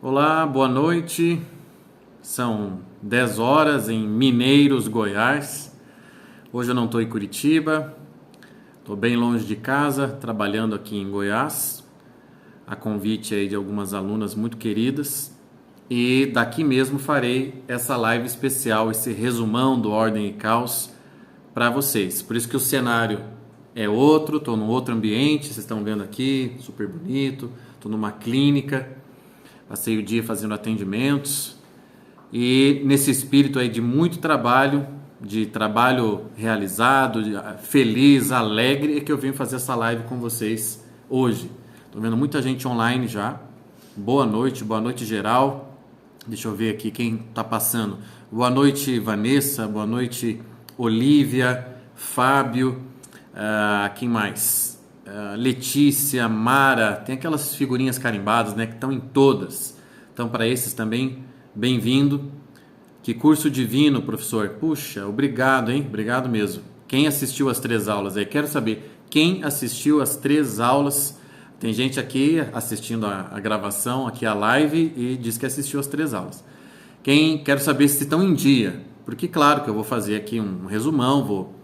Olá, boa noite. São 10 horas em Mineiros, Goiás. Hoje eu não estou em Curitiba, estou bem longe de casa, trabalhando aqui em Goiás, a convite aí de algumas alunas muito queridas. E daqui mesmo farei essa live especial, esse resumão do Ordem e Caos para vocês. Por isso que o cenário é outro, estou num outro ambiente, vocês estão vendo aqui, super bonito, estou numa clínica. Passei o dia fazendo atendimentos e nesse espírito aí de muito trabalho, de trabalho realizado, feliz, alegre, é que eu venho fazer essa live com vocês hoje. Estou vendo muita gente online já. Boa noite geral. Deixa eu ver aqui quem está passando. Boa noite, Vanessa. Boa noite, Olivia, Fábio. Quem mais? Letícia, Mara, tem aquelas figurinhas carimbadas, né, que estão em todas. Então, para esses também, bem-vindo. Que curso divino, professor. Puxa, obrigado, hein? Obrigado mesmo. Quem assistiu as 3 aulas aí? Quero saber quem assistiu as 3 aulas. Tem gente aqui assistindo a gravação, aqui a live, e diz que assistiu as 3 aulas. Quero saber se estão em dia, porque claro que eu vou fazer aqui um resumão, vou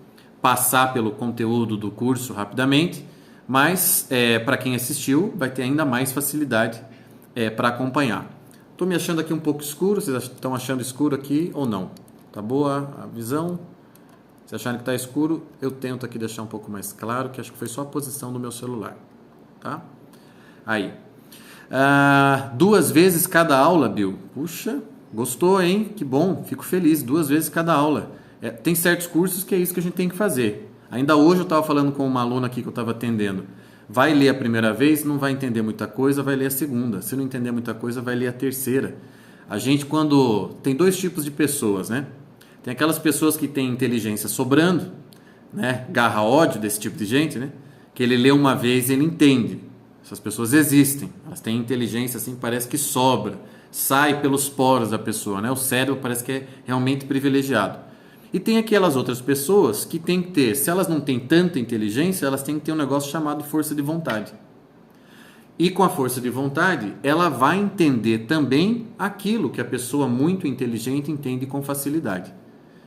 passar pelo conteúdo do curso rapidamente, mas para quem assistiu vai ter ainda mais facilidade para acompanhar. Estou me achando aqui um pouco escuro, vocês estão achando escuro aqui ou não? Tá boa a visão? Se acharem que está escuro, eu tento aqui deixar um pouco mais claro, que acho que foi só a posição do meu celular. Tá? Aí. 2 vezes cada aula, Bill. Puxa, gostou, hein? Que bom, fico feliz. 2 vezes cada aula. Tem certos cursos que é isso que a gente tem que fazer. Ainda hoje eu estava falando com uma aluna aqui que eu estava atendendo. Vai ler a primeira vez, não vai entender muita coisa, vai ler a segunda. Se não entender muita coisa, vai ler a terceira. A gente, quando... Tem 2 tipos de pessoas, né? Tem aquelas pessoas que têm inteligência sobrando, né? Garra ódio desse tipo de gente, né? Que ele lê uma vez e ele entende. Essas pessoas existem. Elas têm inteligência, assim, parece que sobra. Sai pelos poros da pessoa, né? O cérebro parece que é realmente privilegiado. E tem aquelas outras pessoas que têm que ter, se elas não têm tanta inteligência, elas têm que ter um negócio chamado força de vontade. E com a força de vontade, ela vai entender também aquilo que a pessoa muito inteligente entende com facilidade.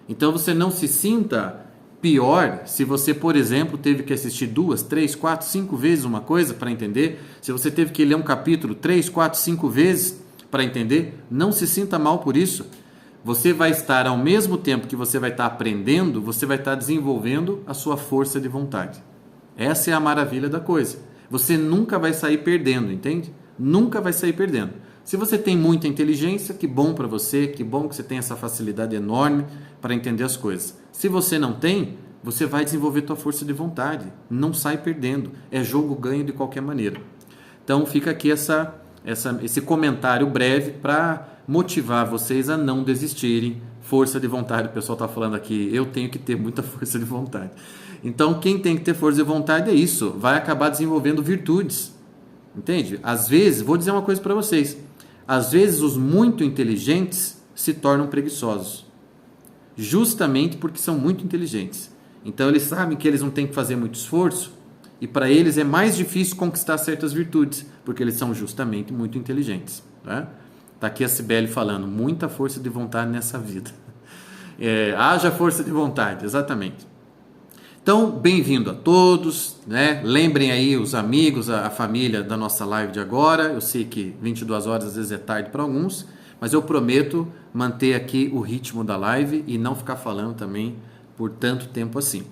Então você não se sinta pior se você, por exemplo, teve que assistir 2, 3, 4, 5 vezes uma coisa para entender. Se você teve que ler um capítulo 3, 4, 5 vezes para entender, não se sinta mal por isso. Você vai estar, ao mesmo tempo que você vai estar aprendendo, você vai estar desenvolvendo a sua força de vontade. Essa é a maravilha da coisa. Você nunca vai sair perdendo, entende? Nunca vai sair perdendo. Se você tem muita inteligência, que bom para você, que bom que você tem essa facilidade enorme para entender as coisas. Se você não tem, você vai desenvolver tua força de vontade. Não sai perdendo. É jogo ganho de qualquer maneira. Então fica aqui esse comentário breve para motivar vocês a não desistirem. Força de vontade, o pessoal está falando aqui, eu tenho que ter muita força de vontade. Então, quem tem que ter força de vontade é isso, vai acabar desenvolvendo virtudes. Entende? Às vezes, vou dizer uma coisa para vocês, às vezes os muito inteligentes se tornam preguiçosos, justamente porque são muito inteligentes. Então, eles sabem que eles não têm que fazer muito esforço, e para eles é mais difícil conquistar certas virtudes, porque eles são justamente muito inteligentes. Tá? Tá aqui a Cibele falando, muita força de vontade nessa vida. Haja força de vontade, exatamente. Então, bem-vindo a todos, né? Lembrem aí os amigos, a família da nossa live de agora. Eu sei que 22 horas às vezes é tarde para alguns, mas eu prometo manter aqui o ritmo da live e não ficar falando também por tanto tempo assim.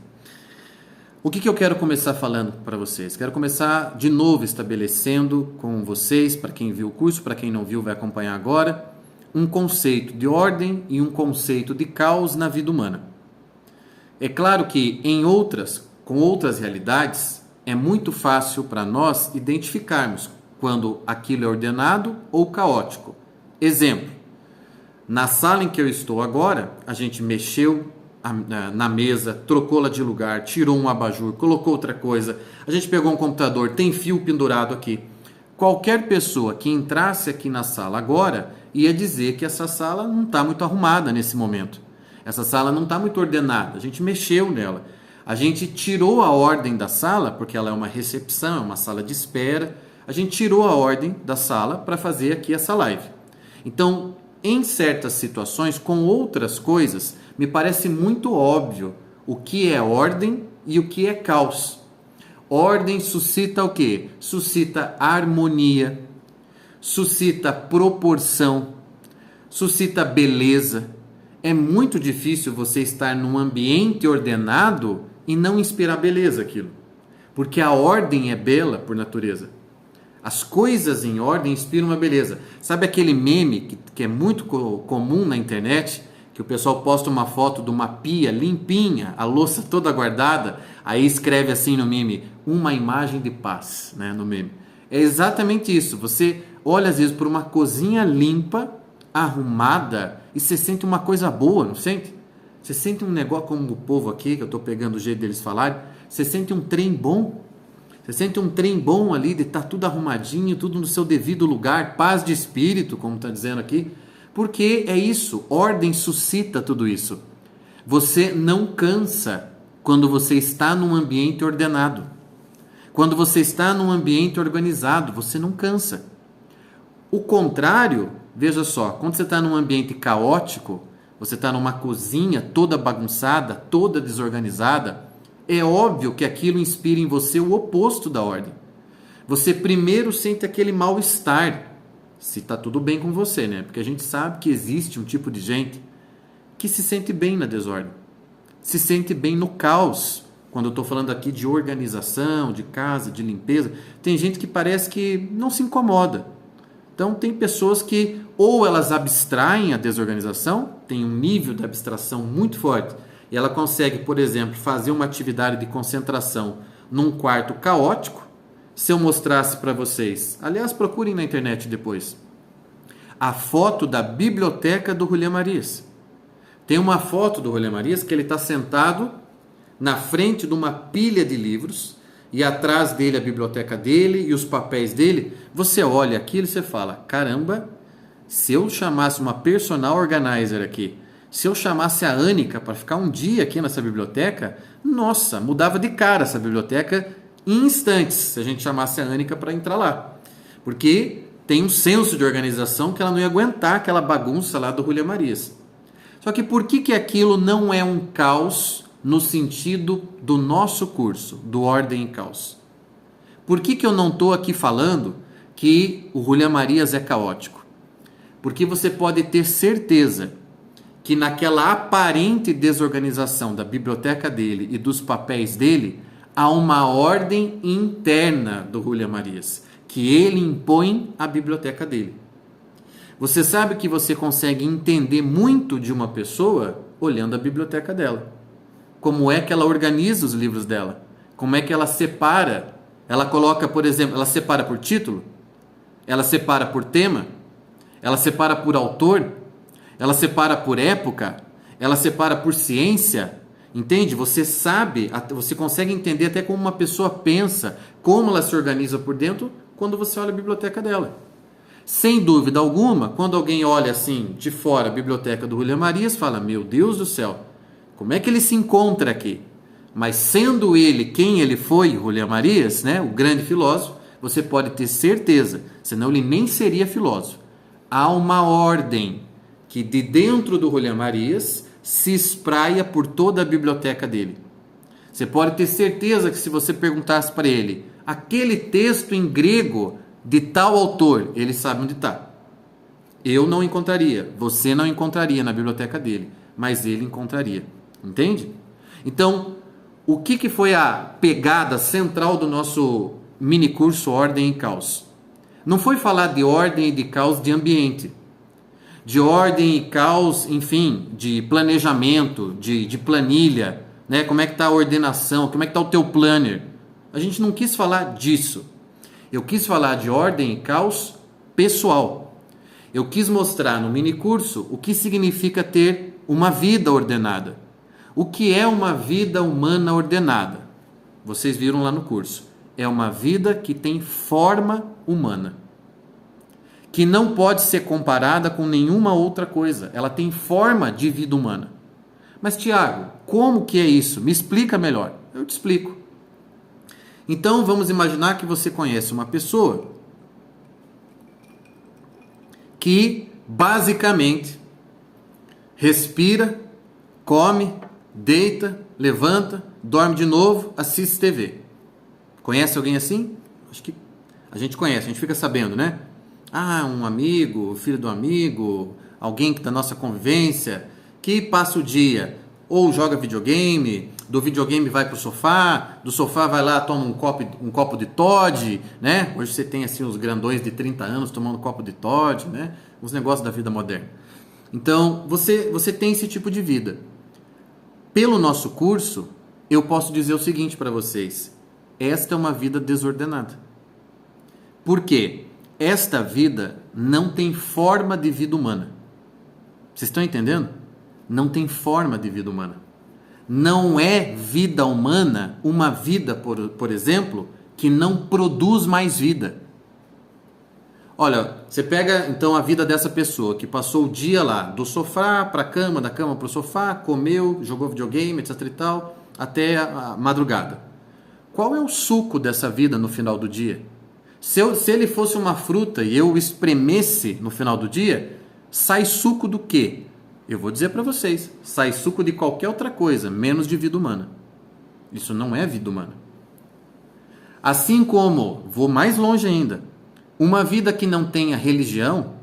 O que eu quero começar falando para vocês? Quero começar de novo estabelecendo com vocês, para quem viu o curso, para quem não viu vai acompanhar agora, um conceito de ordem e um conceito de caos na vida humana. É claro que com outras realidades, é muito fácil para nós identificarmos quando aquilo é ordenado ou caótico. Exemplo, na sala em que eu estou agora, a gente mexeu na mesa, trocou-la de lugar, tirou um abajur, colocou outra coisa, a gente pegou um computador, tem fio pendurado aqui. Qualquer pessoa que entrasse aqui na sala agora ia dizer que essa sala não está muito arrumada nesse momento. Essa sala não está muito ordenada, a gente mexeu nela. A gente tirou a ordem da sala, porque ela é uma recepção, é uma sala de espera. a gente tirou a ordem da sala para fazer aqui essa live. Então, em certas situações, com outras coisas, me parece muito óbvio o que é ordem e o que é caos. Ordem suscita o quê? Suscita harmonia, suscita proporção, suscita beleza. É muito difícil você estar num ambiente ordenado e não inspirar beleza aquilo. Porque a ordem é bela por natureza. As coisas em ordem inspiram uma beleza. Sabe aquele meme que é muito comum na internet? Que o pessoal posta uma foto de uma pia limpinha, a louça toda guardada, aí escreve assim no meme, uma imagem de paz, né, no meme. É exatamente isso. Você olha às vezes por uma cozinha limpa, arrumada, e você sente uma coisa boa, não sente? Você sente um negócio como o povo aqui, que eu estou pegando o jeito deles falarem, você sente um trem bom. Você sente um trem bom ali, de estar tudo arrumadinho, tudo no seu devido lugar, paz de espírito, como está dizendo aqui. Porque é isso, ordem suscita tudo isso. Você não cansa quando você está num ambiente ordenado. Quando você está num ambiente organizado, você não cansa. O contrário, veja só, quando você está num ambiente caótico, você está numa cozinha toda bagunçada, toda desorganizada, é óbvio que aquilo inspira em você o oposto da ordem. Você primeiro sente aquele mal-estar, se está tudo bem com você, né? Porque a gente sabe que existe um tipo de gente que se sente bem na desordem, se sente bem no caos. Quando eu estou falando aqui de organização, de casa, de limpeza, tem gente que parece que não se incomoda. Então tem pessoas que ou elas abstraem a desorganização, tem um nível de abstração muito forte, e ela consegue, por exemplo, fazer uma atividade de concentração num quarto caótico. Se eu mostrasse para vocês, aliás, procurem na internet depois, a foto da biblioteca do Julián Marías. Tem uma foto do Julián Marías que ele está sentado na frente de uma pilha de livros e atrás dele a biblioteca dele e os papéis dele. Você olha aquilo e você fala, caramba, se eu chamasse uma personal organizer aqui, se eu chamasse a Ânica para ficar um dia aqui nessa biblioteca, nossa, mudava de cara essa biblioteca em instantes, se a gente chamasse a Ânica para entrar lá. Porque tem um senso de organização que ela não ia aguentar aquela bagunça lá do Julián Marías. Só que por que aquilo não é um caos no sentido do nosso curso, do Ordem e Caos? Por que eu não estou aqui falando que o Julián Marías é caótico? Porque você pode ter certeza que naquela aparente desorganização da biblioteca dele e dos papéis dele, há uma ordem interna do Julián Marías, que ele impõe à biblioteca dele. Você sabe que você consegue entender muito de uma pessoa olhando a biblioteca dela. Como é que ela organiza os livros dela? Como é que ela separa? Ela coloca, por exemplo, ela separa por título? Ela separa por tema? Ela separa por autor? Ela separa por época? Ela separa por ciência? Entende? Você sabe, você consegue entender até como uma pessoa pensa, como ela se organiza por dentro quando você olha a biblioteca dela. Sem dúvida alguma, quando alguém olha assim de fora a biblioteca do Julián Marías, fala, meu Deus do céu, como é que ele se encontra aqui? Mas sendo ele quem ele foi, Julián Marías, né, o grande filósofo, você pode ter certeza, senão ele nem seria filósofo. Há uma ordem que de dentro do Julián Marías se espraia por toda a biblioteca dele. Você pode ter certeza que se você perguntasse para ele, aquele texto em grego de tal autor, ele sabe onde está. Eu não encontraria, você não encontraria na biblioteca dele, mas ele encontraria. Entende? Então, o que foi a pegada central do nosso mini curso Ordem e Caos? Não foi falar de ordem e de caos de ambiente, de ordem e caos, enfim, de planejamento, de planilha, né? Como é que está a ordenação, como é que está o teu planner. A gente não quis falar disso. Eu quis falar de ordem e caos pessoal. Eu quis mostrar no mini curso o que significa ter uma vida ordenada. O que é uma vida humana ordenada? Vocês viram lá no curso. É uma vida que tem forma humana, que não pode ser comparada com nenhuma outra coisa. Ela tem forma de vida humana. Mas, Tiago, como que é isso? Me explica melhor. Eu te explico. Então, vamos imaginar que você conhece uma pessoa que basicamente respira, come, deita, levanta, dorme de novo, assiste TV. Conhece alguém assim? Acho que a gente conhece, a gente fica sabendo, né? Ah, um amigo, filho do amigo, alguém que da nossa convivência, que passa o dia ou joga videogame, do videogame vai pro sofá, do sofá vai lá, toma um copo de Toddy, né? Hoje você tem assim os grandões de 30 anos tomando um copo de Toddy, né? Os negócios da vida moderna. Então, você tem esse tipo de vida. Pelo nosso curso, eu posso dizer o seguinte para vocês. Esta é uma vida desordenada. Por quê? Esta vida não tem forma de vida humana. Vocês estão entendendo? Não tem forma de vida humana. Não é vida humana uma vida, por exemplo, que não produz mais vida. Olha, você pega então a vida dessa pessoa que passou o dia lá, do sofá para a cama, da cama para o sofá, comeu, jogou videogame, etc e tal, até a madrugada. Qual é o suco dessa vida no final do dia? Se ele fosse uma fruta e eu espremesse no final do dia, sai suco do quê? Eu vou dizer para vocês, sai suco de qualquer outra coisa, menos de vida humana. Isso não é vida humana. Assim como, vou mais longe ainda, uma vida que não tenha religião,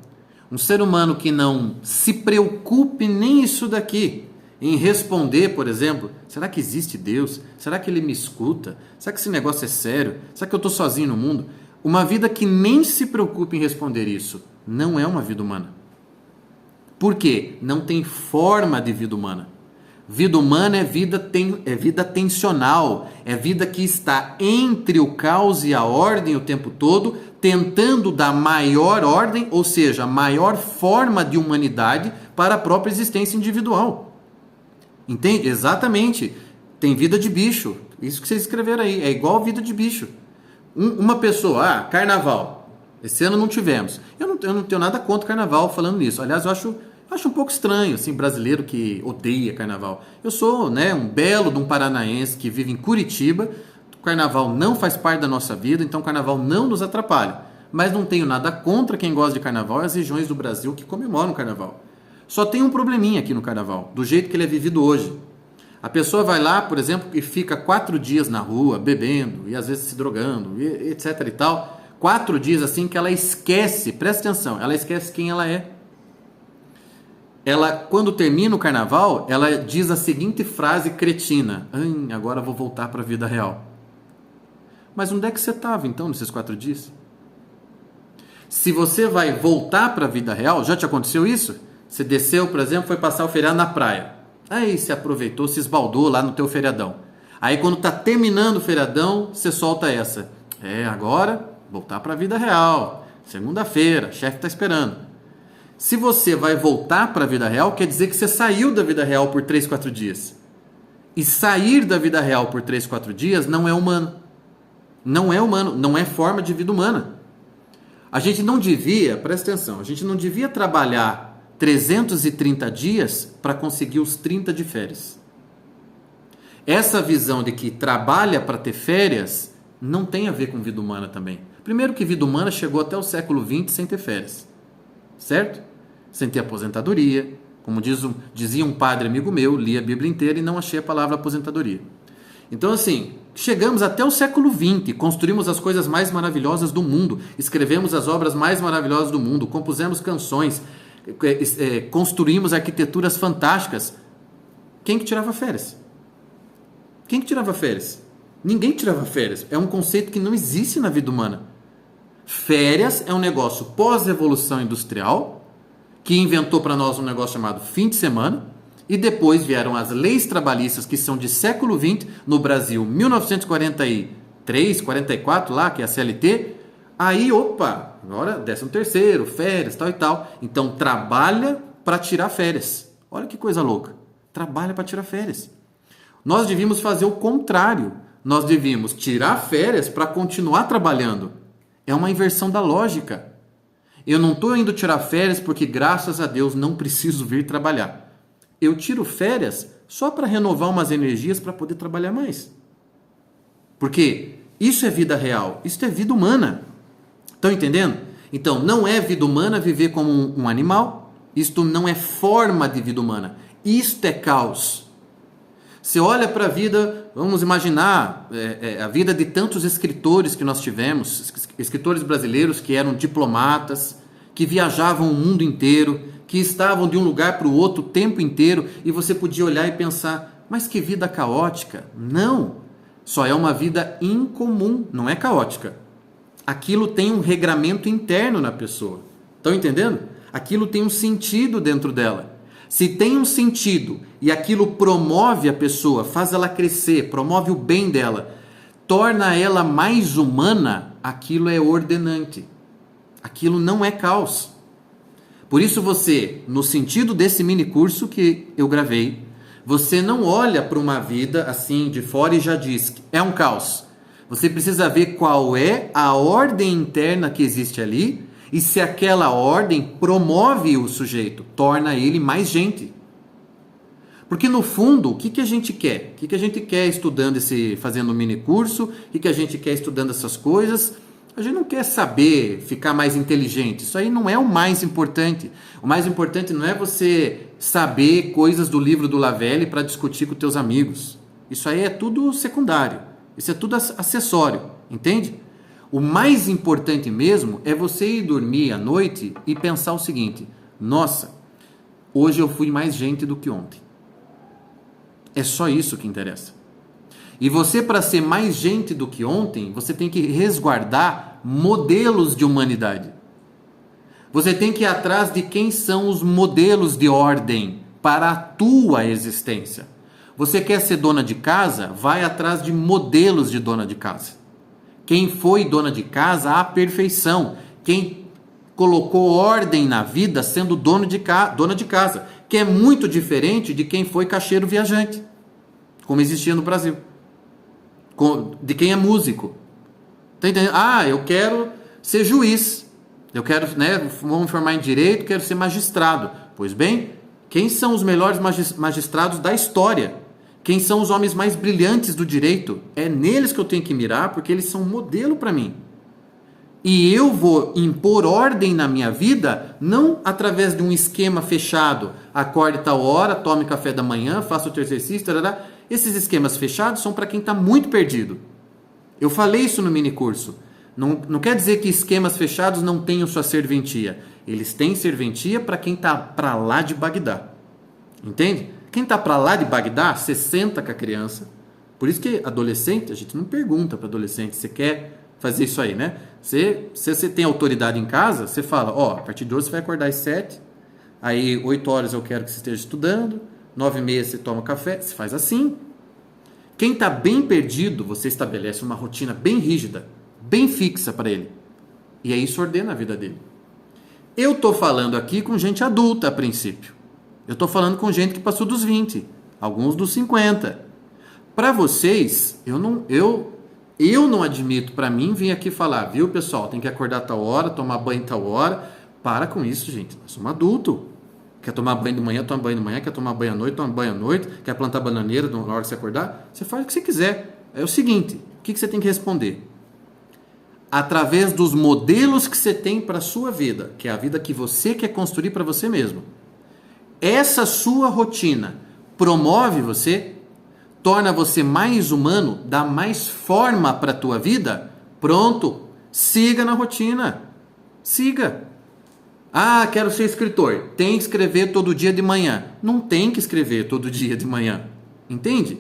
um ser humano que não se preocupe nem isso daqui, em responder, por exemplo, será que existe Deus? Será que Ele me escuta? Será que esse negócio é sério? Será que eu estou sozinho no mundo? Uma vida que nem se preocupe em responder isso, não é uma vida humana. Por quê? Não tem forma de vida humana. Vida humana é vida tensional, é vida que está entre o caos e a ordem o tempo todo, tentando dar maior ordem, ou seja, maior forma de humanidade para a própria existência individual. Entende? Exatamente. Tem vida de bicho. Isso que vocês escreveram aí. É igual vida de bicho. Uma pessoa, carnaval. Esse ano não tivemos. Eu não tenho nada contra o carnaval falando nisso. Aliás, eu acho um pouco estranho, assim, brasileiro que odeia carnaval. Eu sou, um belo de um paranaense que vive em Curitiba. O carnaval não faz parte da nossa vida, então o carnaval não nos atrapalha. Mas não tenho nada contra quem gosta de carnaval e as regiões do Brasil que comemoram o carnaval. Só tem um probleminha aqui no carnaval, do jeito que ele é vivido hoje. A pessoa vai lá, por exemplo, e fica 4 dias na rua, bebendo, e às vezes se drogando, etc e tal. 4 dias assim que ela esquece, presta atenção, ela esquece quem ela é. Ela, quando termina o carnaval, ela diz a seguinte frase cretina: agora vou voltar para a vida real. Mas onde é que você estava então nesses 4 dias? Se você vai voltar para a vida real, já te aconteceu isso? Você desceu, por exemplo, foi passar o feriado na praia. Aí você aproveitou, se esbaldou lá no teu feriadão. Aí quando tá terminando o feriadão, você solta essa. Agora voltar para a vida real. Segunda-feira, o chefe tá esperando. Se você vai voltar para a vida real, quer dizer que você saiu da vida real por 3, 4 dias. E sair da vida real por 3, 4 dias não é humano. Não é humano, não é forma de vida humana. A gente não devia, presta atenção, a gente não devia trabalhar 330 dias para conseguir os 30 de férias. Essa visão de que trabalha para ter férias não tem a ver com vida humana também. Primeiro que vida humana chegou até o século XX sem ter férias. Certo? Sem ter aposentadoria. Como dizia um padre amigo meu, li a Bíblia inteira e não achei a palavra aposentadoria. Então assim, chegamos até o século XX, construímos as coisas mais maravilhosas do mundo, escrevemos as obras mais maravilhosas do mundo, compusemos canções, construímos arquiteturas fantásticas. Quem que tirava férias? Quem que tirava férias? Ninguém tirava férias. É um conceito que não existe na vida humana. Férias é um negócio pós-revolução industrial, que inventou para nós um negócio chamado fim de semana, e depois vieram as leis trabalhistas, que são de século XX, no Brasil, 1943, 44 lá, que é a CLT. Aí, opa, agora 13º, férias, tal e tal. Então, trabalha para tirar férias. Olha que coisa louca. Trabalha para tirar férias. Nós devíamos fazer o contrário. Nós devíamos tirar férias para continuar trabalhando. É uma inversão da lógica. Eu não estou indo tirar férias porque, graças a Deus, não preciso vir trabalhar. Eu tiro férias só para renovar umas energias para poder trabalhar mais. Porque isso é vida real, isso é vida humana. Estão entendendo? Então, não é vida humana viver como um animal. Isto não é forma de vida humana. Isto é caos. Você olha para a vida, vamos imaginar a vida de tantos escritores que nós tivemos, escritores brasileiros que eram diplomatas, que viajavam o mundo inteiro, que estavam de um lugar para o outro o tempo inteiro, e você podia olhar e pensar, mas que vida caótica. Não, só é uma vida incomum, não é caótica. Aquilo tem um regramento interno na pessoa. Estão entendendo? Aquilo tem um sentido dentro dela. Se tem um sentido e aquilo promove a pessoa, faz ela crescer, promove o bem dela, torna ela mais humana, aquilo é ordenante. Aquilo não é caos. Por isso você, no sentido desse mini curso que eu gravei, você não olha para uma vida assim de fora e já diz que é um caos. Você precisa ver qual é a ordem interna que existe ali e se aquela ordem promove o sujeito, torna ele mais gente. Porque no fundo, o que a gente quer? O que a gente quer estudando fazendo um mini curso? O que a gente quer estudando essas coisas? A gente não quer saber ficar mais inteligente. Isso aí não é o mais importante. O mais importante não é você saber coisas do livro do Lavelle para discutir com teus amigos. Isso aí é tudo secundário. Isso é tudo acessório. Entende? O mais importante mesmo é você ir dormir à noite e pensar o seguinte: nossa, hoje eu fui mais gente do que ontem. É só isso que interessa. E você, para ser mais gente do que ontem, você tem que resguardar modelos de humanidade. Você tem que ir atrás de quem são os modelos de ordem para a tua existência. Você quer ser dona de casa? Vai atrás de modelos de dona de casa. Quem foi dona de casa à perfeição. Quem colocou ordem na vida sendo dona de casa. Que é muito diferente de quem foi caixeiro viajante, como existia no Brasil. De quem é músico. Tá entendendo? Ah, eu quero ser juiz. Eu quero, vamos formar em direito, quero ser magistrado. Pois bem, quem são os melhores magistrados da história? Quem são os homens mais brilhantes do direito? É neles que eu tenho que mirar, porque eles são um modelo para mim. E eu vou impor ordem na minha vida, não através de um esquema fechado. Acorde tal hora, tome café da manhã, faça o teu exercício, tarará. Esses esquemas fechados são para quem está muito perdido. Eu falei isso no mini curso. Não quer dizer que esquemas fechados não tenham sua serventia. Eles têm serventia para quem está para lá de Bagdá. Entende? Quem está para lá de Bagdá, você senta com a criança. Por isso que adolescente, a gente não pergunta para adolescente, você quer fazer isso aí, né? Se você tem autoridade em casa, você fala, a partir de hoje você vai acordar às 7, aí 8 horas eu quero que você esteja estudando, 9h30 você toma café, você faz assim. Quem está bem perdido, você estabelece uma rotina bem rígida, bem fixa para ele. E aí isso ordena a vida dele. Eu estou falando aqui com gente adulta a princípio. Eu estou falando com gente que passou dos 20, alguns dos 50. Para vocês, eu não admito para mim vir aqui falar, viu pessoal, tem que acordar tal hora, tomar banho tal hora. Para com isso, gente. Nós somos adultos. Quer tomar banho de manhã, toma banho de manhã. Quer tomar banho à noite, toma banho à noite. Quer plantar bananeira na hora que você acordar? Você faz o que você quiser. É o seguinte, o que você tem que responder? Através dos modelos que você tem para a sua vida, que é a vida que você quer construir para você mesmo. Essa sua rotina promove você, torna você mais humano, dá mais forma para a tua vida? Pronto, siga na rotina. Siga. Ah, quero ser escritor. Tem que escrever todo dia de manhã. Não tem que escrever todo dia de manhã. Entende?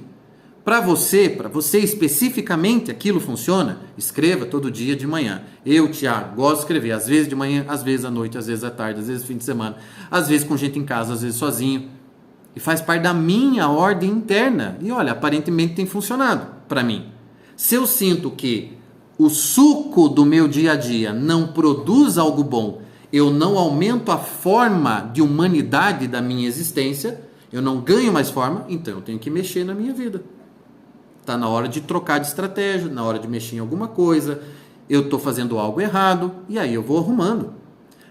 Para você especificamente, aquilo funciona? Escreva todo dia de manhã. Eu, Tiago, gosto de escrever. Às vezes de manhã, às vezes à noite, às vezes à tarde, às vezes no fim de semana. Às vezes com gente em casa, às vezes sozinho. E faz parte da minha ordem interna. E olha, aparentemente tem funcionado para mim. Se eu sinto que o suco do meu dia a dia não produz algo bom, eu não aumento a forma de humanidade da minha existência, eu não ganho mais forma, então eu tenho que mexer na minha vida. Está na hora de trocar de estratégia, na hora de mexer em alguma coisa, eu estou fazendo algo errado, e aí eu vou arrumando.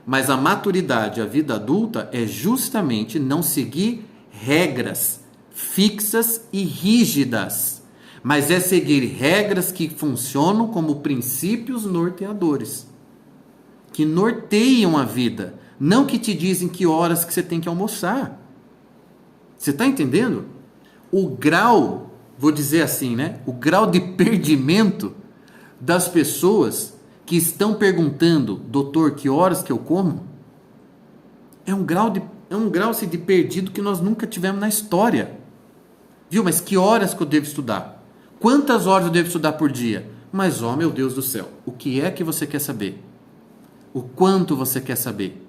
Mas a maturidade, a vida adulta, é justamente não seguir regras fixas e rígidas, mas é seguir regras que funcionam como princípios norteadores. que norteiam a vida, não que te dizem que horas que você tem que almoçar. Você está entendendo? O grau, vou dizer assim, né? O grau de perdimento das pessoas que estão perguntando, doutor, que horas que eu como? É um grau assim, de perdido que nós nunca tivemos na história. Viu? Mas que horas que eu devo estudar? Quantas horas eu devo estudar por dia? Mas, ó, meu Deus do céu, o que é que você quer saber? O quanto você quer saber?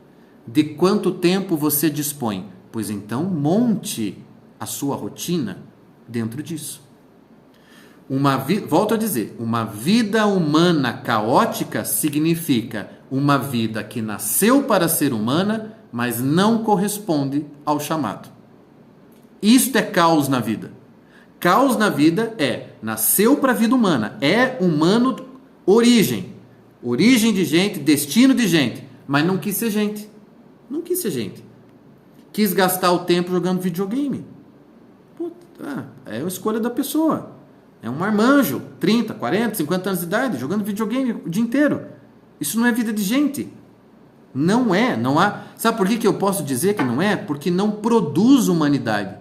De quanto tempo você dispõe? Pois então, monte a sua rotina dentro disso. Volto a dizer, uma vida humana caótica significa uma vida que nasceu para ser humana, mas não corresponde ao chamado. Isto é caos na vida. Caos na vida nasceu para a vida humana, é humano, origem de gente, destino de gente, mas não quis ser gente. Não quis ser gente. Quis gastar o tempo jogando videogame. Puta, é a escolha da pessoa. É um marmanjo, 30, 40, 50 anos de idade, jogando videogame o dia inteiro. Isso não é vida de gente. Não é, não há. Sabe por que eu posso dizer que não é? Porque não produz humanidade.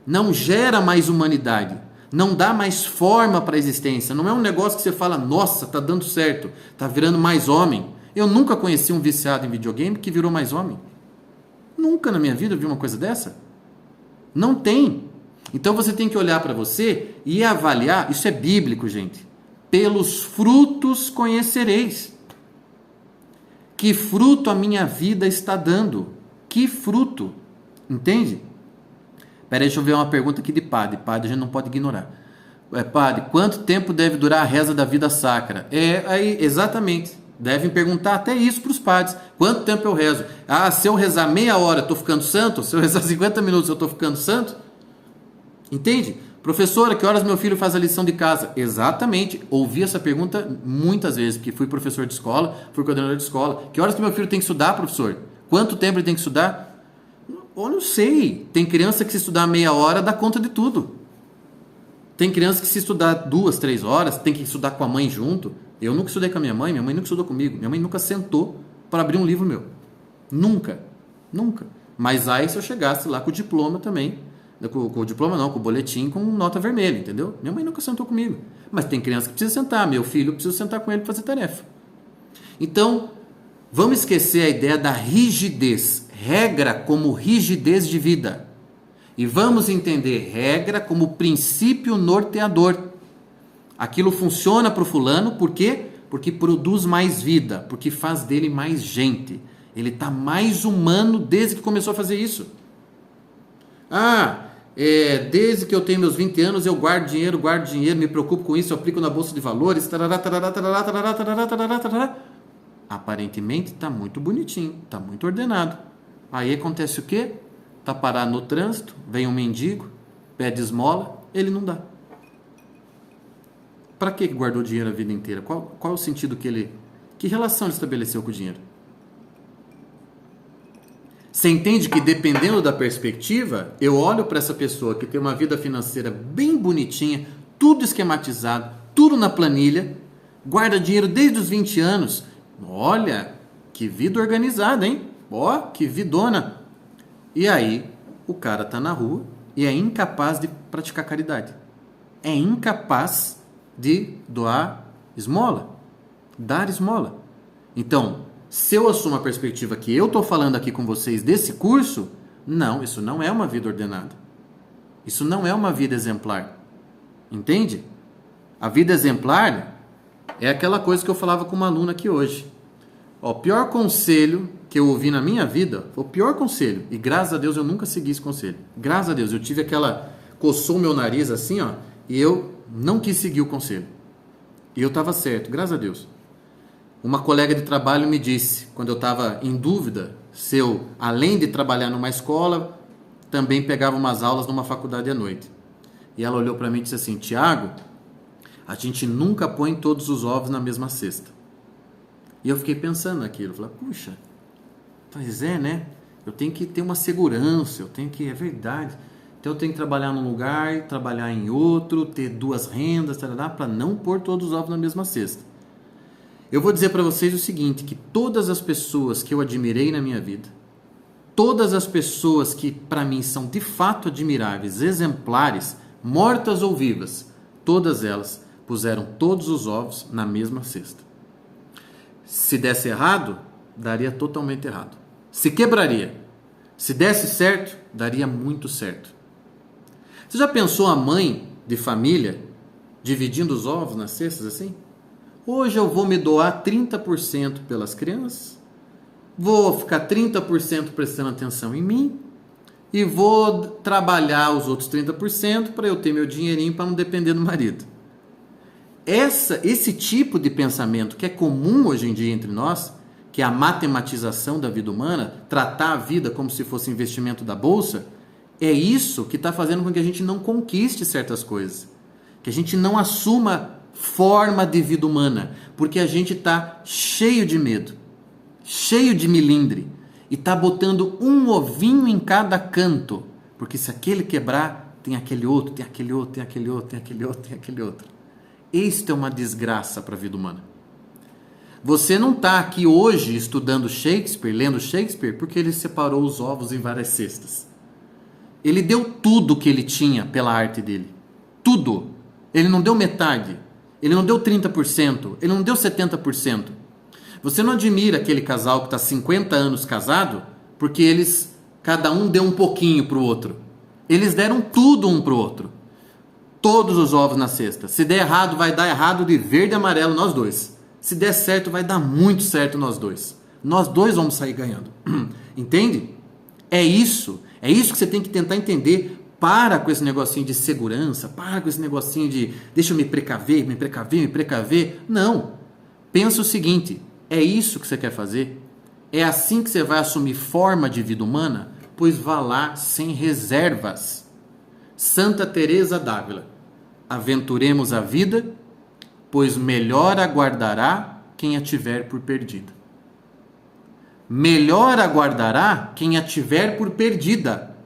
Não gera mais humanidade. Não dá mais forma para a existência. Não é um negócio que você fala, nossa, tá dando certo, tá virando mais homem. Eu nunca conheci um viciado em videogame que virou mais homem. Nunca na minha vida eu vi uma coisa dessa. Não tem. Então você tem que olhar para você e avaliar, isso é bíblico, gente. Pelos frutos conhecereis. Que fruto a minha vida está dando? Que fruto? Entende? Peraí, deixa eu ver uma pergunta aqui de padre. Padre a gente não pode ignorar. Padre, quanto tempo deve durar a reza da vida sacra? Aí, exatamente. Devem perguntar até isso para os padres. Quanto tempo eu rezo? Se eu rezar meia hora, eu estou ficando santo? Se eu rezar 50 minutos, eu estou ficando santo? Entende? Professora, que horas meu filho faz a lição de casa? Exatamente. Ouvi essa pergunta muitas vezes, porque fui professor de escola, fui coordenador de escola. Que horas que meu filho tem que estudar, professor? Quanto tempo ele tem que estudar? Eu não sei. Tem criança que se estudar meia hora dá conta de tudo. Tem criança que se estudar 2, 3 horas, tem que estudar com a mãe junto. Eu nunca estudei com a minha mãe nunca estudou comigo. Minha mãe nunca sentou para abrir um livro meu. Nunca. Nunca. Mas aí se eu chegasse lá com o diploma também, com o diploma não, com o boletim com nota vermelha, entendeu? Minha mãe nunca sentou comigo. Mas tem criança que precisa sentar, meu filho precisa sentar com ele para fazer tarefa. Então, vamos esquecer a ideia da rigidez. Regra como rigidez de vida. E vamos entender regra como princípio norteador. Aquilo funciona para o fulano, por quê? Porque produz mais vida, porque faz dele mais gente. Ele está mais humano desde que começou a fazer isso. Desde que eu tenho meus 20 anos eu guardo dinheiro, me preocupo com isso, eu aplico na bolsa de valores, aparentemente está muito bonitinho, está muito ordenado. Aí acontece o quê? Está parado no trânsito, vem um mendigo, pede esmola, ele não dá. Para que guardou dinheiro a vida inteira? Qual é o sentido que relação ele estabeleceu com o dinheiro? Você entende que dependendo da perspectiva, eu olho para essa pessoa que tem uma vida financeira bem bonitinha, tudo esquematizado, tudo na planilha, guarda dinheiro desde os 20 anos. Olha, que vida organizada, hein? Ó, que vidona. E aí, o cara tá na rua e é incapaz de praticar caridade. É incapaz de doar esmola, dar esmola. Então, se eu assumo a perspectiva que eu estou falando aqui com vocês desse curso, não, isso não é uma vida ordenada. Isso não é uma vida exemplar. Entende? A vida exemplar é aquela coisa que eu falava com uma aluna aqui hoje. O pior conselho que eu ouvi na minha vida, o pior conselho, e graças a Deus eu nunca segui esse conselho. Graças a Deus, eu tive coçou meu nariz assim, ó, e eu não quis seguir o conselho. E eu estava certo, graças a Deus. Uma colega de trabalho me disse, quando eu estava em dúvida, se eu, além de trabalhar numa escola, também pegava umas aulas numa faculdade à noite. E ela olhou para mim e disse assim, Tiago, a gente nunca põe todos os ovos na mesma cesta. E eu fiquei pensando naquilo, falei, puxa, pois é, né? Eu tenho que ter uma segurança, é verdade. Então eu tenho que trabalhar num lugar, trabalhar em outro, ter 2 rendas, para não pôr todos os ovos na mesma cesta. Eu vou dizer para vocês o seguinte, que todas as pessoas que eu admirei na minha vida, todas as pessoas que para mim são de fato admiráveis, exemplares, mortas ou vivas, todas elas puseram todos os ovos na mesma cesta. Se desse errado, daria totalmente errado. Se quebraria. Se desse certo, daria muito certo. Você já pensou a mãe de família dividindo os ovos nas cestas assim? Hoje eu vou me doar 30% pelas crianças, vou ficar 30% prestando atenção em mim e vou trabalhar os outros 30% para eu ter meu dinheirinho para não depender do marido. Esse tipo de pensamento que é comum hoje em dia entre nós, que é a matematização da vida humana, tratar a vida como se fosse investimento da bolsa, é isso que está fazendo com que a gente não conquiste certas coisas, que a gente não assuma forma de vida humana, porque a gente está cheio de medo, cheio de milindre, e está botando um ovinho em cada canto, porque se aquele quebrar, tem aquele outro, tem aquele outro, tem aquele outro, tem aquele outro, tem aquele outro. Isto é uma desgraça para a vida humana. Você não está aqui hoje estudando Shakespeare, lendo Shakespeare, porque ele separou os ovos em várias cestas. Ele deu tudo que ele tinha pela arte dele. Tudo. Ele não deu metade. Ele não deu 30%. Ele não deu 70%. Você não admira aquele casal que está 50 anos casado porque eles, cada um deu um pouquinho para o outro. Eles deram tudo um para o outro. Todos os ovos na cesta. Se der errado, vai dar errado de verde e amarelo nós dois. Se der certo, vai dar muito certo nós dois. Nós dois vamos sair ganhando. Entende? É isso. É isso que você tem que tentar entender. Para com esse negocinho de segurança. Para com esse negocinho de deixa eu me precaver, me precaver, me precaver. Não. Pensa o seguinte. É isso que você quer fazer? É assim que você vai assumir forma de vida humana? Pois vá lá sem reservas. Santa Teresa d'Ávila. Aventuremos a vida, pois melhor aguardará quem a tiver por perdida. Melhor aguardará quem a tiver por perdida.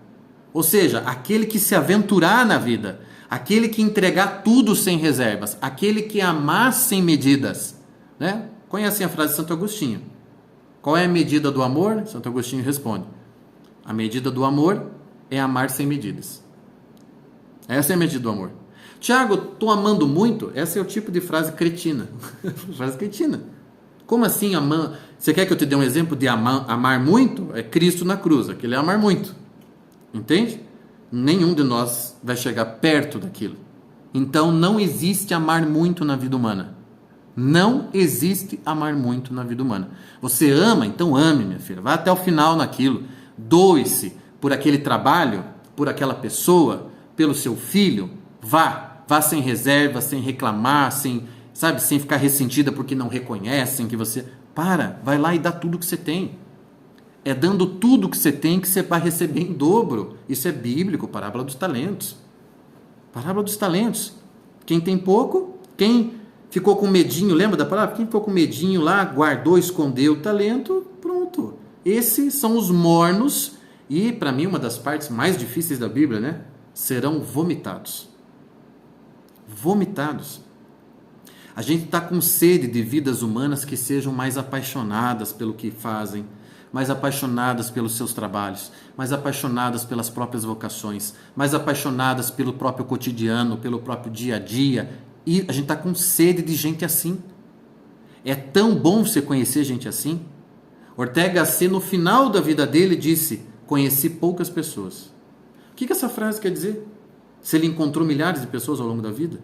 Ou seja, aquele que se aventurar na vida, aquele que entregar tudo sem reservas, aquele que amar sem medidas. Né? Conhecem a frase de Santo Agostinho? Qual é a medida do amor? Santo Agostinho responde: a medida do amor é amar sem medidas. Essa é a medida do amor. Tiago, estou amando muito? Essa é o tipo de frase cretina. Frase cretina. Como assim amar? Você quer que eu te dê um exemplo de amar muito? É Cristo na cruz, aquele é amar muito. Entende? Nenhum de nós vai chegar perto daquilo. Então não existe amar muito na vida humana. Não existe amar muito na vida humana. Você ama? Então ame, minha filha. Vá até o final naquilo. Doe-se por aquele trabalho, por aquela pessoa, pelo seu filho. Vá sem reserva, sem reclamar, sem ficar ressentida porque não reconhecem que você... vai lá e dá tudo que você tem. É dando tudo que você tem que você vai receber em dobro. Isso é bíblico, parábola dos talentos. Parábola dos talentos. Quem tem pouco, quem ficou com medinho, lembra da palavra? Quem ficou com medinho lá, guardou, escondeu o talento, pronto. Esses são os mornos e, para mim, uma das partes mais difíceis da Bíblia, né? Serão vomitados. Vomitados. A gente está com sede de vidas humanas que sejam mais apaixonadas pelo que fazem, mais apaixonadas pelos seus trabalhos, mais apaixonadas pelas próprias vocações, mais apaixonadas pelo próprio cotidiano, pelo próprio dia a dia. E a gente está com sede de gente assim. É tão bom você conhecer gente assim. Ortega Gasset, no final da vida dele, disse: conheci poucas pessoas. O que essa frase quer dizer? Se ele encontrou milhares de pessoas ao longo da vida,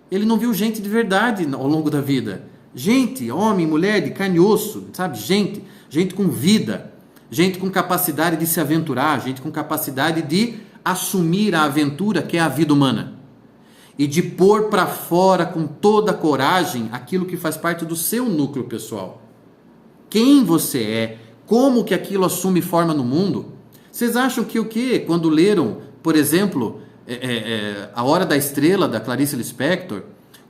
ele não viu gente de verdade ao longo da vida. Gente, homem, mulher, de carne e osso, sabe? Gente com vida, gente com capacidade de se aventurar, gente com capacidade de assumir a aventura que é a vida humana e de pôr para fora com toda a coragem aquilo que faz parte do seu núcleo pessoal. Quem você é, como que aquilo assume forma no mundo. Vocês acham que o quê? Quando leram, por exemplo, A Hora da Estrela, da Clarice Lispector,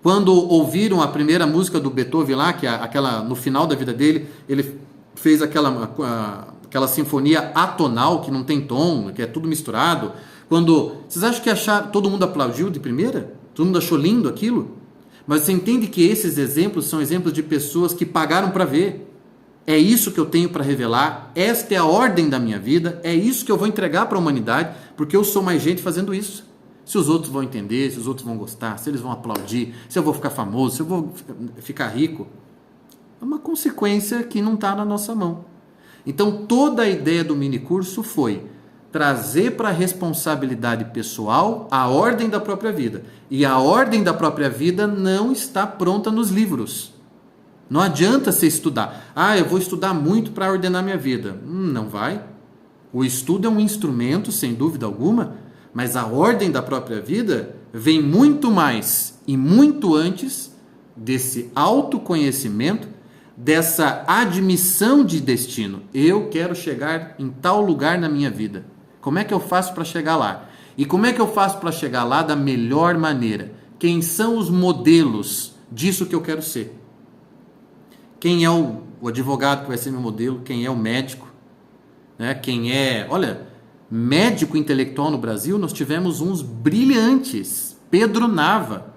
quando ouviram a primeira música do Beethoven lá, que aquela, no final da vida dele, ele fez aquela sinfonia atonal, que não tem tom, que é tudo misturado. Vocês acham que todo mundo aplaudiu de primeira? Todo mundo achou lindo aquilo? Mas você entende que esses exemplos são exemplos de pessoas que pagaram para ver. É isso que eu tenho para revelar, esta é a ordem da minha vida, é isso que eu vou entregar para a humanidade, porque eu sou mais gente fazendo isso. Se os outros vão entender, se os outros vão gostar, se eles vão aplaudir, se eu vou ficar famoso, se eu vou ficar rico, é uma consequência que não está na nossa mão. Então toda a ideia do minicurso foi trazer para a responsabilidade pessoal a ordem da própria vida. E a ordem da própria vida não está pronta nos livros. Não adianta você estudar. Eu vou estudar muito para ordenar minha vida. Não vai. O estudo é um instrumento, sem dúvida alguma, mas a ordem da própria vida vem muito mais e muito antes desse autoconhecimento, dessa admissão de destino. Eu quero chegar em tal lugar na minha vida. Como é que eu faço para chegar lá? E como é que eu faço para chegar lá da melhor maneira? Quem são os modelos disso que eu quero ser? Quem é o advogado que vai ser meu modelo? Quem é o médico? Né? Quem é... Olha, médico intelectual no Brasil, nós tivemos uns brilhantes. Pedro Nava,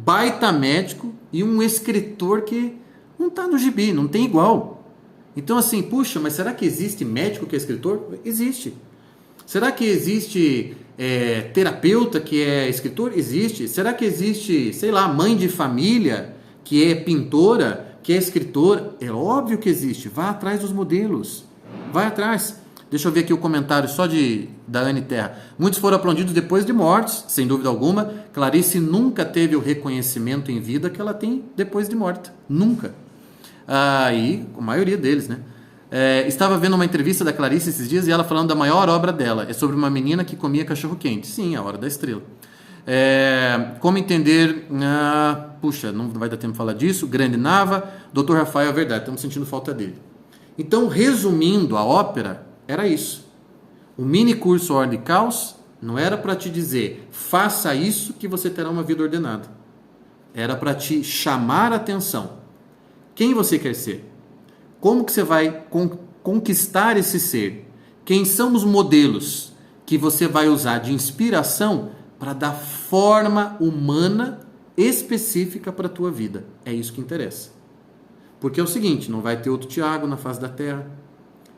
baita médico e um escritor que não está no gibi, não tem igual. Então assim, puxa, mas será que existe médico que é escritor? Existe. Será que existe terapeuta que é escritor? Existe. Será que existe, sei lá, mãe de família que é pintora, que é escritor? É óbvio que existe. Vá atrás dos modelos. Vai atrás. Deixa eu ver aqui o comentário só da Anne Terra. Muitos foram aplaudidos depois de mortos, sem dúvida alguma. Clarice nunca teve o reconhecimento em vida que ela tem depois de morta. Nunca. E a maioria deles, né? Estava vendo uma entrevista da Clarice esses dias e ela falando da maior obra dela. É sobre uma menina que comia cachorro-quente. Sim, A Hora da Estrela. Como entender... puxa, não vai dar tempo de falar disso. Grande Nava. Dr. Rafael, é verdade, estamos sentindo falta dele. Então, resumindo a ópera, era isso. O mini curso Ordem e Caos não era para te dizer faça isso que você terá uma vida ordenada. Era para te chamar a atenção. Quem você quer ser? Como que você vai conquistar esse ser? Quem são os modelos que você vai usar de inspiração para dar forma humana específica para a tua vida? É isso que interessa. Porque é o seguinte, não vai ter outro Tiago na face da Terra,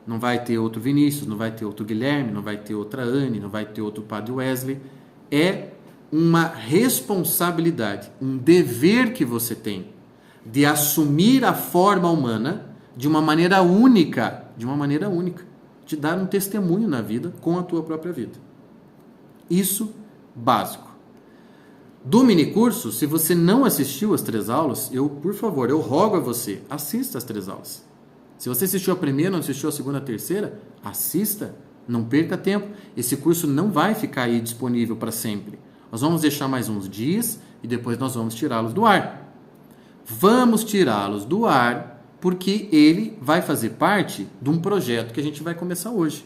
não vai ter outro Vinícius, não vai ter outro Guilherme, não vai ter outra Anne, não vai ter outro Padre Wesley. É uma responsabilidade, um dever que você tem de assumir a forma humana de uma maneira única, de dar um testemunho na vida com a tua própria vida. Isso básico. Do minicurso, se você não assistiu as 3 aulas, por favor, eu rogo a você, assista as 3 aulas. Se você assistiu a primeira, não assistiu a segunda, a terceira, assista, não perca tempo. Esse curso não vai ficar aí disponível para sempre. Nós vamos deixar mais uns dias e depois nós vamos tirá-los do ar. Vamos tirá-los do ar porque ele vai fazer parte de um projeto que a gente vai começar hoje.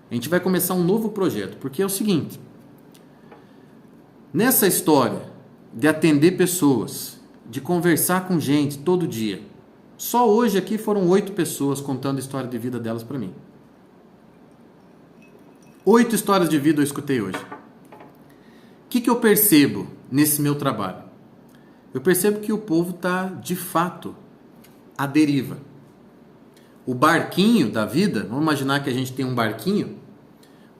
A gente vai começar um novo projeto, porque é o seguinte... Nessa história de atender pessoas, de conversar com gente todo dia, só hoje aqui foram 8 pessoas contando a história de vida delas para mim. 8 histórias de vida eu escutei hoje. O que eu percebo nesse meu trabalho? Eu percebo que o povo está, de fato, à deriva. O barquinho da vida, vamos imaginar que a gente tem um barquinho,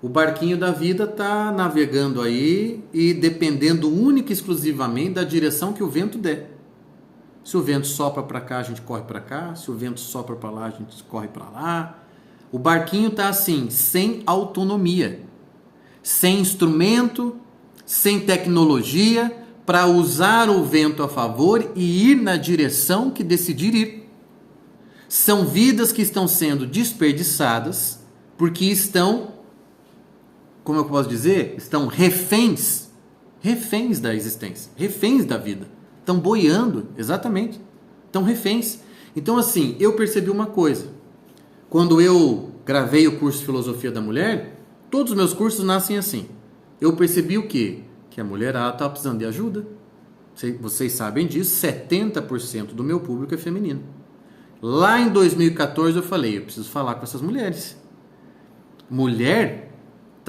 o barquinho da vida está navegando aí e dependendo única e exclusivamente da direção que o vento der. Se o vento sopra para cá, a gente corre para cá. Se o vento sopra para lá, a gente corre para lá. O barquinho está assim, sem autonomia, sem instrumento, sem tecnologia para usar o vento a favor e ir na direção que decidir ir. São vidas que estão sendo desperdiçadas porque estão... como eu posso dizer, estão reféns da existência, reféns da vida, estão boiando, exatamente, estão reféns. Então assim, eu percebi uma coisa, quando eu gravei o curso de Filosofia da Mulher, todos os meus cursos nascem assim, eu percebi o quê? Que a mulher está precisando de ajuda, vocês sabem disso, 70% do meu público é feminino. Lá em 2014 eu falei, eu preciso falar com essas mulheres. Mulher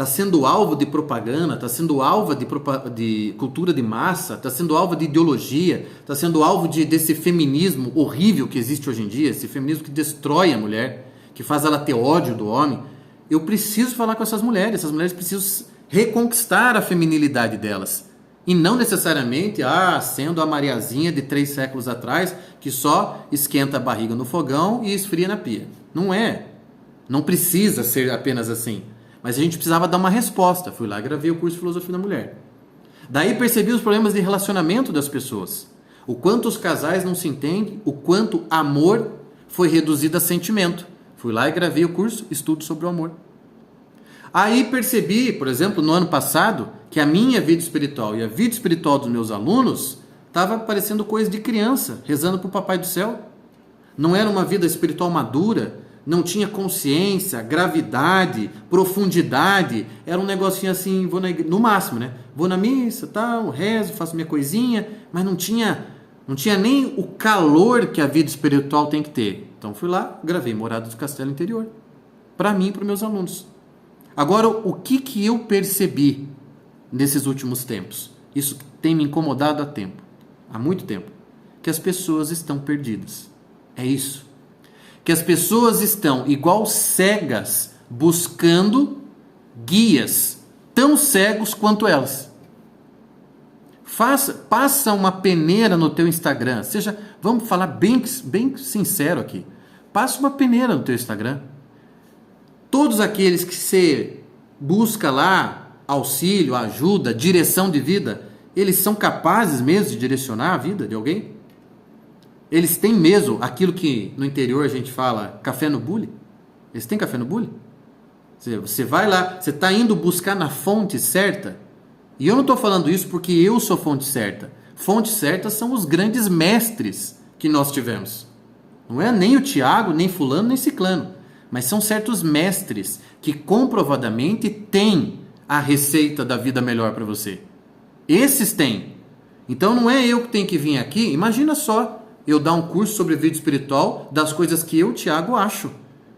está sendo alvo de propaganda, está sendo alvo de cultura de massa, está sendo alvo de ideologia, está sendo alvo desse feminismo horrível que existe hoje em dia, esse feminismo que destrói a mulher, que faz ela ter ódio do homem. Eu preciso falar com essas mulheres precisam reconquistar a feminilidade delas. E não necessariamente sendo a Mariazinha de 3 séculos atrás, que só esquenta a barriga no fogão e esfria na pia. Não é. Não precisa ser apenas assim. Mas a gente precisava dar uma resposta. Fui lá e gravei o curso de Filosofia da Mulher. Daí percebi os problemas de relacionamento das pessoas. O quanto os casais não se entendem, o quanto amor foi reduzido a sentimento. Fui lá e gravei o curso Estudo sobre o Amor. Aí percebi, por exemplo, no ano passado, que a minha vida espiritual e a vida espiritual dos meus alunos estava parecendo coisa de criança, rezando para o Papai do Céu. Não era uma vida espiritual madura, não tinha consciência, gravidade, profundidade. Era um negocinho assim, vou na igreja, no máximo, né? Vou na missa, tal, rezo, faço minha coisinha, mas não tinha nem o calor que a vida espiritual tem que ter. Então fui lá, gravei Morada do Castelo Interior, para mim e para os meus alunos. Agora, o que eu percebi nesses últimos tempos? Isso tem me incomodado há muito tempo. Que as pessoas estão perdidas. É isso. Que as pessoas estão igual cegas, buscando guias, tão cegos quanto elas. Passa uma peneira no teu Instagram. Vamos falar bem sincero aqui. Passa uma peneira no teu Instagram. Todos aqueles que você busca lá auxílio, ajuda, direção de vida, eles são capazes mesmo de direcionar a vida de alguém? Eles têm mesmo aquilo que no interior a gente fala café no bule? Eles têm café no bule? Você vai lá, você está indo buscar na fonte certa? E eu não estou falando isso porque eu sou fonte certa. Fontes certas são os grandes mestres que nós tivemos. Não é nem o Tiago, nem fulano, nem ciclano. Mas são certos mestres que comprovadamente têm a receita da vida melhor para você. Esses têm. Então não é eu que tenho que vir aqui. Imagina só eu dar um curso sobre vida espiritual das coisas que eu, Tiago, acho.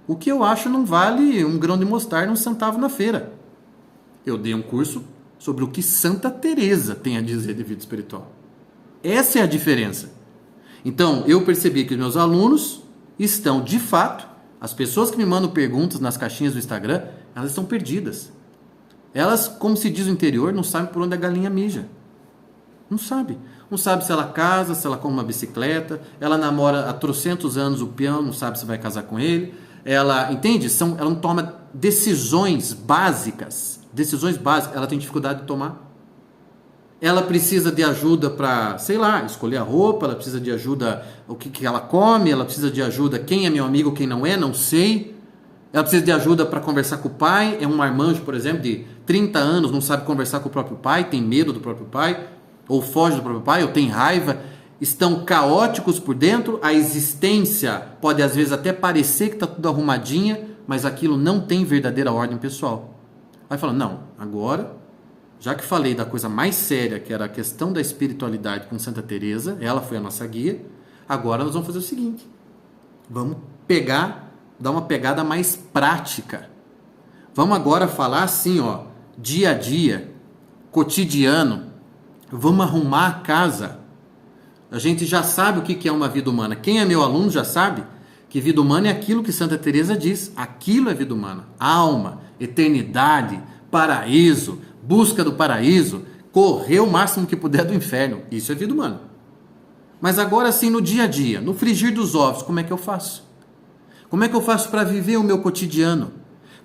O que eu acho não vale um grão de mostarda, um centavo na feira. Eu dei um curso sobre o que Santa Teresa tem a dizer de vida espiritual. Essa é a diferença. Então eu percebi que os meus alunos estão, de fato, as pessoas que me mandam perguntas nas caixinhas do Instagram, elas estão perdidas. Elas, como se diz no interior, não sabem por onde a galinha mija. Não sabe. Não sabe se ela casa, se ela come uma bicicleta, ela namora há trocentos anos o peão, não sabe se vai casar com ele. Ela, entende? Ela não toma decisões básicas. Decisões básicas, ela tem dificuldade de tomar. Ela precisa de ajuda para, sei lá, escolher a roupa, ela precisa de ajuda o que ela come, ela precisa de ajuda quem é meu amigo, quem não é, não sei. Ela precisa de ajuda para conversar com o pai, é um marmanjo, por exemplo, de 30 anos, não sabe conversar com o próprio pai, tem medo do próprio pai, ou foge do próprio pai, ou tem raiva, estão caóticos por dentro, a existência pode às vezes até parecer que está tudo arrumadinha, mas aquilo não tem verdadeira ordem pessoal. Aí fala, não, agora... Já que falei da coisa mais séria, que era a questão da espiritualidade com Santa Teresa, ela foi a nossa guia, agora nós vamos fazer o seguinte, vamos dar uma pegada mais prática. Vamos agora falar assim, dia a dia, cotidiano, vamos arrumar a casa. A gente já sabe o que é uma vida humana. Quem é meu aluno já sabe que vida humana é aquilo que Santa Teresa diz, aquilo é vida humana, alma, eternidade, paraíso, busca do paraíso, correr o máximo que puder do inferno. Isso é vida humana. Mas agora sim, no dia a dia, no frigir dos ovos, como é que eu faço? Como é que eu faço para viver o meu cotidiano?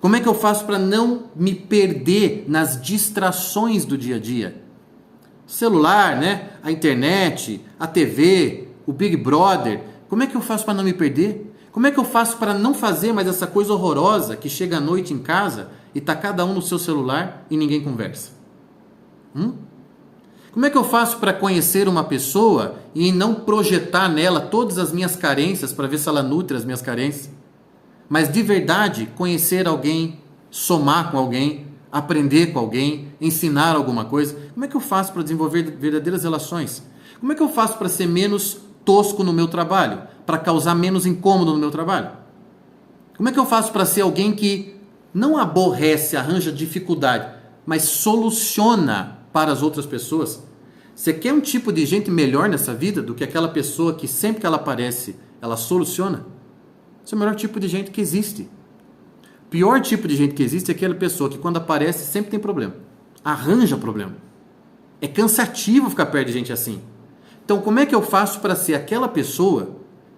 Como é que eu faço para não me perder nas distrações do dia a dia? Celular, né? A internet, a TV, o Big Brother. Como é que eu faço para não me perder? Como é que eu faço para não fazer mais essa coisa horrorosa que chega à noite em casa e está cada um no seu celular e ninguém conversa? Como é que eu faço para conhecer uma pessoa e não projetar nela todas as minhas carências para ver se ela nutre as minhas carências? Mas de verdade, conhecer alguém, somar com alguém, aprender com alguém, ensinar alguma coisa. Como é que eu faço para desenvolver verdadeiras relações? Como é que eu faço para ser menos tosco no meu trabalho? Para causar menos incômodo no meu trabalho? Como é que eu faço para ser alguém que Não aborrece, arranja dificuldade, mas soluciona para as outras pessoas. Você quer um tipo de gente melhor nessa vida do que aquela pessoa que sempre que ela aparece, ela soluciona? Esse é o melhor tipo de gente que existe. O pior tipo de gente que existe é aquela pessoa que quando aparece sempre tem problema. Arranja problema. É cansativo ficar perto de gente assim. Então como é que eu faço para ser aquela pessoa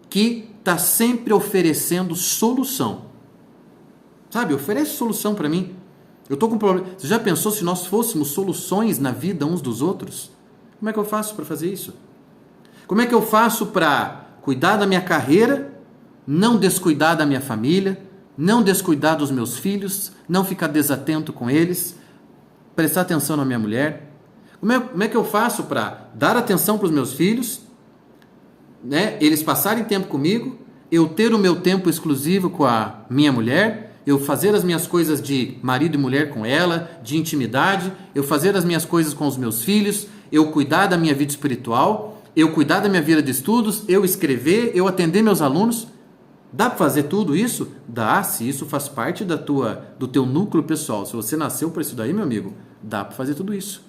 que está sempre oferecendo solução? Sabe, oferece solução para mim. Eu estou com problema. Você já pensou se nós fôssemos soluções na vida uns dos outros? Como é que eu faço para fazer isso? Como é que eu faço para cuidar da minha carreira, não descuidar da minha família, não descuidar dos meus filhos, não ficar desatento com eles, prestar atenção na minha mulher? Como é que eu faço para dar atenção para os meus filhos, né? Eles passarem tempo comigo, eu ter o meu tempo exclusivo com a minha mulher, eu fazer as minhas coisas de marido e mulher com ela, de intimidade, eu fazer as minhas coisas com os meus filhos, eu cuidar da minha vida espiritual, eu cuidar da minha vida de estudos, eu escrever, eu atender meus alunos? Dá para fazer tudo isso? Dá, se isso faz parte do teu núcleo pessoal. Se você nasceu para isso daí, meu amigo, dá para fazer tudo isso.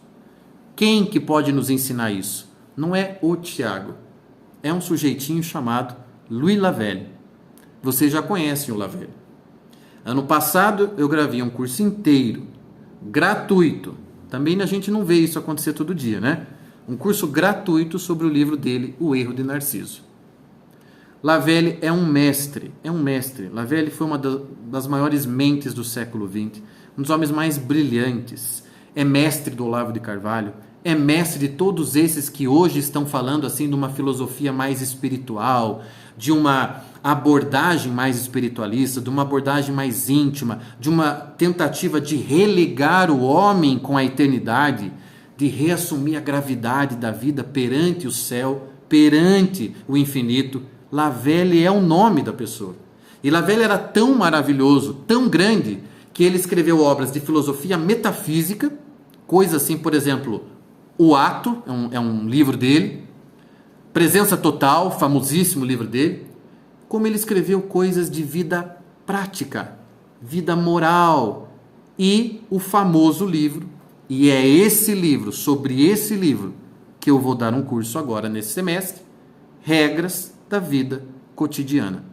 Quem que pode nos ensinar isso? Não é o Tiago. É um sujeitinho chamado Louis Lavelle. Vocês já conhecem o Lavelle. Ano passado eu gravei um curso inteiro, gratuito. Também a gente não vê isso acontecer todo dia, né? Um curso gratuito sobre o livro dele, O Erro de Narciso. Lavelle é um mestre. Lavelle foi uma das maiores mentes do século XX, um dos homens mais brilhantes. É mestre do Olavo de Carvalho, é mestre de todos esses que hoje estão falando assim de uma filosofia mais espiritual, de uma abordagem mais espiritualista, de uma abordagem mais íntima, de uma tentativa de religar o homem com a eternidade, de reassumir a gravidade da vida perante o céu, perante o infinito. Lavelle é o nome da pessoa. E Lavelle era tão maravilhoso, tão grande, que ele escreveu obras de filosofia metafísica, coisas assim, por exemplo, O Ato, é um livro dele, Presença Total, famosíssimo livro dele, como ele escreveu coisas de vida prática, vida moral, e o famoso livro, e é esse livro, sobre esse livro, que eu vou dar um curso agora nesse semestre, Regras da Vida Cotidiana.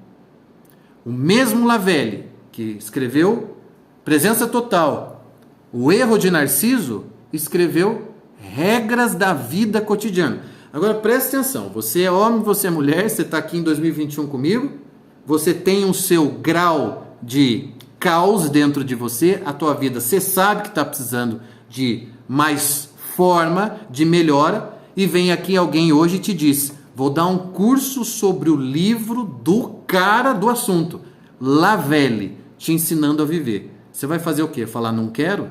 O mesmo Lavelle, que escreveu Presença Total, O Erro de Narciso, escreveu Regras da Vida Cotidiana. Agora preste atenção, você é homem, você é mulher, você está aqui em 2021 comigo, você tem o seu grau de caos dentro de você, a tua vida, você sabe que está precisando de mais forma, de melhora, e vem aqui alguém hoje e te diz: vou dar um curso sobre o livro do cara do assunto, Lavelle, te ensinando a viver. Você vai fazer o quê? Falar não quero?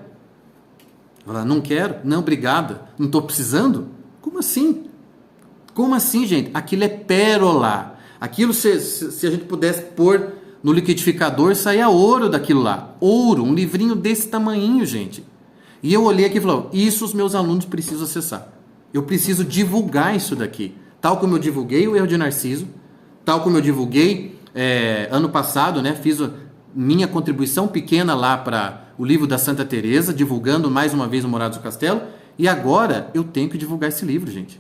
Falar não quero? Não, obrigada. Não estou precisando? Como assim? Como assim, gente? Aquilo é pérola. Aquilo, se a gente pudesse pôr no liquidificador, saía ouro daquilo lá. Ouro, um livrinho desse tamanhinho, gente. E eu olhei aqui e falei: isso os meus alunos precisam acessar. Eu preciso divulgar isso daqui. Tal como eu divulguei o Erro de Narciso, tal como eu divulguei ano passado, né, fiz minha contribuição pequena lá para o livro da Santa Teresa, divulgando mais uma vez o Morados do Castelo, e agora eu tenho que divulgar esse livro, gente.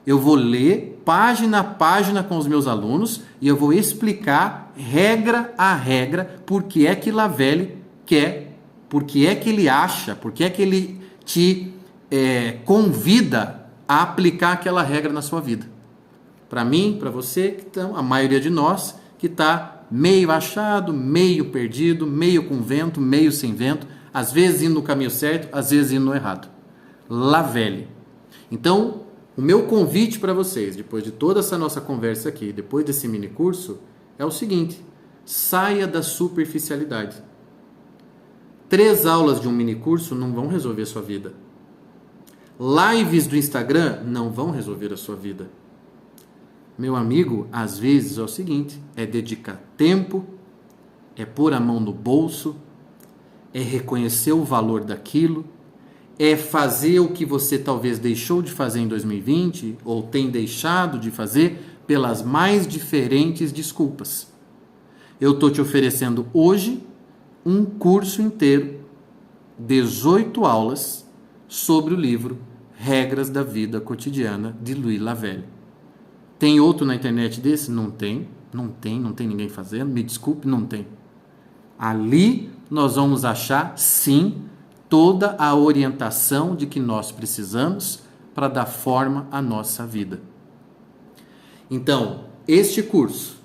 Eu vou ler página a página com os meus alunos e eu vou explicar regra a regra por que é que Lavelle quer, por que é que ele acha, por que é que ele te convida a aplicar aquela regra na sua vida. Para mim, para você, então, a maioria de nós que está meio achado, meio perdido, meio com vento, meio sem vento, às vezes indo no caminho certo, às vezes indo no errado. Lavelle. Então, o meu convite para vocês, depois de toda essa nossa conversa aqui, depois desse mini curso, é o seguinte: saia da superficialidade. 3 aulas de um mini curso não vão resolver a sua vida. Lives do Instagram não vão resolver a sua vida. Meu amigo, às vezes é o seguinte: é dedicar tempo, é pôr a mão no bolso, é reconhecer o valor daquilo, é fazer o que você talvez deixou de fazer em 2020 ou tem deixado de fazer pelas mais diferentes desculpas. Eu estou te oferecendo hoje um curso inteiro, 18 aulas, sobre o livro Regras da Vida Cotidiana, de Louis Lavelle. Tem outro na internet desse? Não tem ninguém fazendo, me desculpe, não tem. Ali nós vamos achar, sim, toda a orientação de que nós precisamos para dar forma à nossa vida. Então, este curso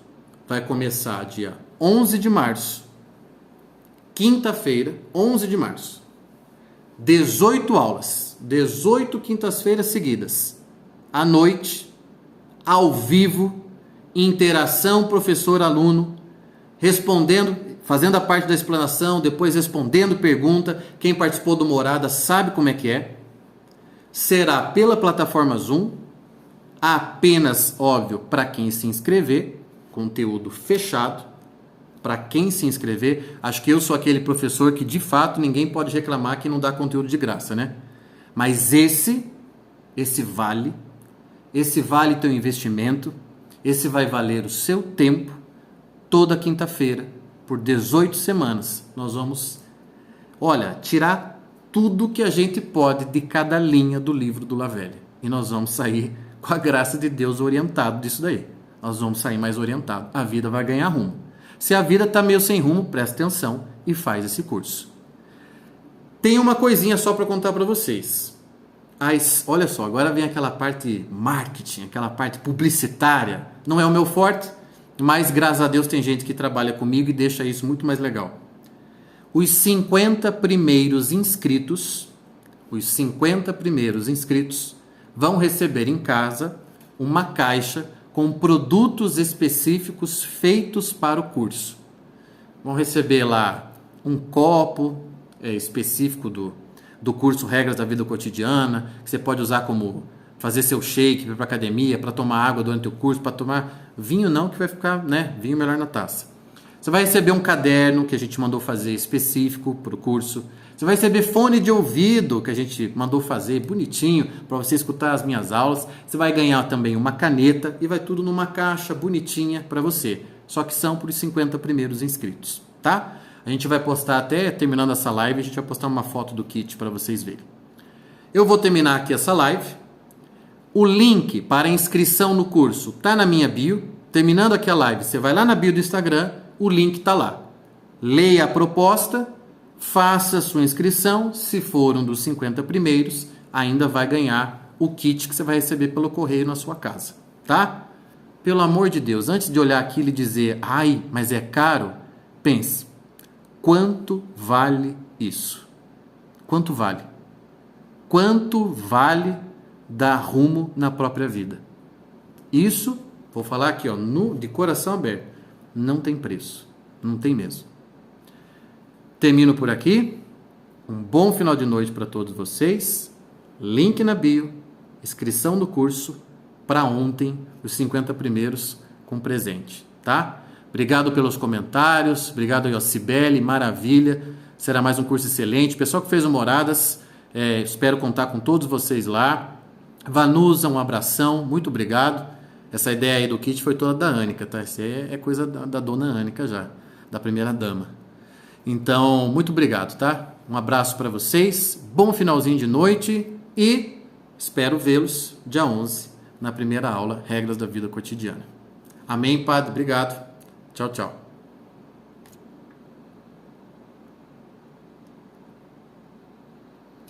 vai começar dia 11 de março, quinta-feira, 11 de março. 18 aulas, 18 quintas-feiras seguidas, à noite, ao vivo, interação professor-aluno, respondendo, fazendo a parte da explanação, depois respondendo pergunta. Quem participou do Morada sabe como é que é. Será pela plataforma Zoom, apenas, óbvio, para quem se inscrever, conteúdo fechado, para quem se inscrever. Acho que eu sou aquele professor que, de fato, ninguém pode reclamar que não dá conteúdo de graça, né? Mas esse vale teu investimento, esse vai valer o seu tempo. Toda quinta-feira, por 18 semanas, nós vamos, tirar tudo que a gente pode de cada linha do livro do Lavelle. E nós vamos sair, com a graça de Deus, orientado disso daí. Nós vamos sair mais orientado. A vida vai ganhar rumo. Se a vida está meio sem rumo, presta atenção e faz esse curso. Tem uma coisinha só para contar para vocês. Olha só, agora vem aquela parte marketing, aquela parte publicitária. Não é o meu forte, mas graças a Deus tem gente que trabalha comigo e deixa isso muito mais legal. Os 50 primeiros inscritos vão receber em casa uma caixa com produtos específicos feitos para o curso. Vão receber lá um copo específico do curso Regras da Vida Cotidiana, que você pode usar como fazer seu shake para academia, para tomar água durante o curso, para tomar vinho não, que vai ficar, vinho melhor na taça. Você vai receber um caderno que a gente mandou fazer específico para o curso. Você vai receber fone de ouvido que a gente mandou fazer bonitinho para você escutar as minhas aulas. Você vai ganhar também uma caneta e vai tudo numa caixa bonitinha para você. Só que são para os 50 primeiros inscritos, tá? A gente vai postar até terminando essa live, a gente vai postar uma foto do kit para vocês verem. Eu vou terminar aqui essa live. O link para inscrição no curso tá na minha bio. Terminando aqui a live, você vai lá na bio do Instagram, o link tá lá. Leia a proposta, faça a sua inscrição. Se for um dos 50 primeiros, ainda vai ganhar o kit que você vai receber pelo correio na sua casa, tá? Pelo amor de Deus, antes de olhar aquilo e dizer, ai, mas é caro, pense, quanto vale isso? Quanto vale? Quanto vale dar rumo na própria vida? Isso, vou falar aqui, de coração aberto, não tem preço, não tem mesmo. Termino por aqui. Um bom final de noite para todos vocês. Link na bio, inscrição no curso para ontem, os 50 primeiros com presente, tá? Obrigado pelos comentários, obrigado aí, Cibele, maravilha. Será mais um curso excelente. Pessoal que fez o Moradas, espero contar com todos vocês lá. Vanusa, um abração, muito obrigado. Essa ideia aí do kit foi toda da Ânica, tá? Isso é coisa da dona Ânica já, da primeira dama. Então, muito obrigado, tá? Um abraço para vocês, bom finalzinho de noite e espero vê-los dia 11 na primeira aula Regras da Vida Cotidiana. Amém, Padre? Obrigado. Tchau, tchau.